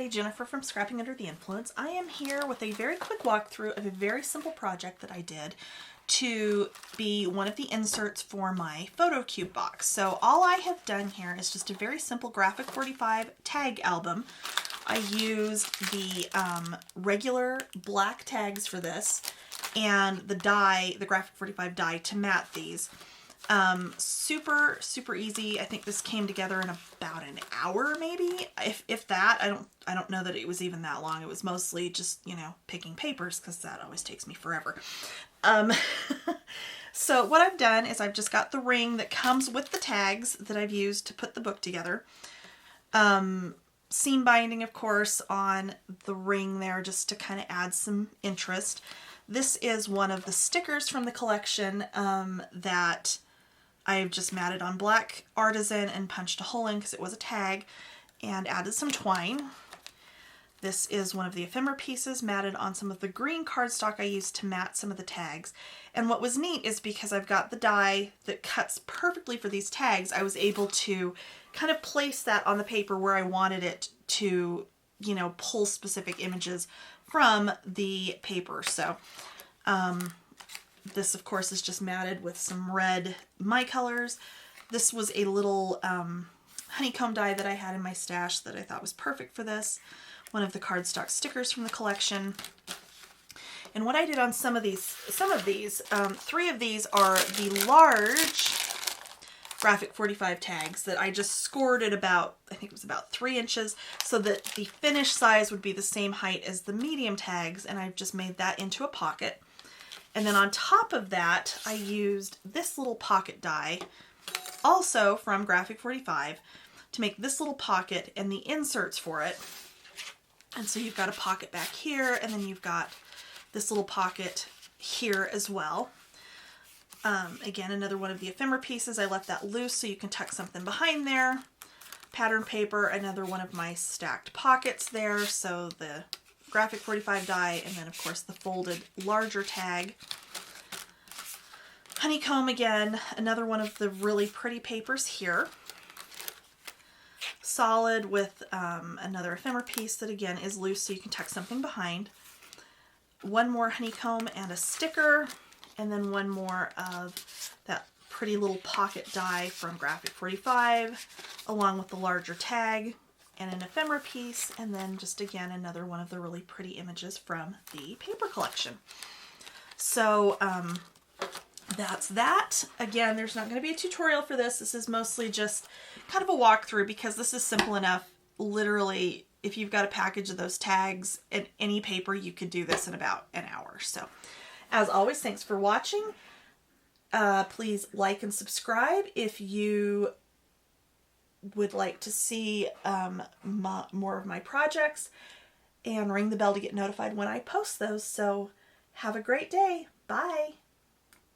Jennifer from Scrapping Under the Influence. I am here with a very quick walkthrough of a very simple project that I did to be one of the inserts for my PhotoCube box. So all I have done here is just a very simple Graphic 45 tag album. I used the regular black tags for this and the die, the Graphic 45 die to mat these. Super easy. I think this came together in about an hour, maybe, if that. I don't know that it was even that long. It was mostly just, you know, picking papers, because that always takes me forever. So what I've done is I've just got the ring that comes with the tags that I've used to put the book together. Seam binding, of course, on the ring there, just to kind of add some interest. This is one of the stickers from the collection that I've just matted on black artisan and punched a hole in because it was a tag, and added some twine. This is one of the ephemera pieces matted on some of the green cardstock I used to mat some of the tags. And what was neat is because I've got the die that cuts perfectly for these tags, I was able to kind of place that on the paper where I wanted it to, you know, pull specific images from the paper. So this, of course, is just matted with some red my colors. This was a little honeycomb die that I had in my stash that I thought was perfect for this. One of the cardstock stickers from the collection. And what I did on some of these, three of these are the large Graphic 45 tags that I just scored at about, I think it was about 3 inches, so that the finished size would be the same height as the medium tags, and I've just made that into a pocket. And then on top of that, I used this little pocket die, also from Graphic 45, to make this little pocket and the inserts for it. And so you've got a pocket back here, and then you've got this little pocket here as well. Again, another one of the ephemera pieces. I left that loose so you can tuck something behind there. Pattern paper, another one of my stacked pockets there. So the Graphic 45 die, and then of course the folded larger tag. Honeycomb again, another one of the really pretty papers here. Solid with another ephemera piece that again is loose so you can tuck something behind. One more honeycomb and a sticker, and then one more of that pretty little pocket die from Graphic 45, along with the larger tag and an ephemera piece, and then just again another one of the really pretty images from the paper collection. So that's that. Again, there's not going to be a tutorial for this. This is mostly just kind of a walkthrough because this is simple enough. Literally, if you've got a package of those tags and any paper, you could do this in about an hour. So as always, thanks for watching. Please like and subscribe if you would like to see more of my projects, and ring the bell to get notified when I post those. So have a great day. Bye.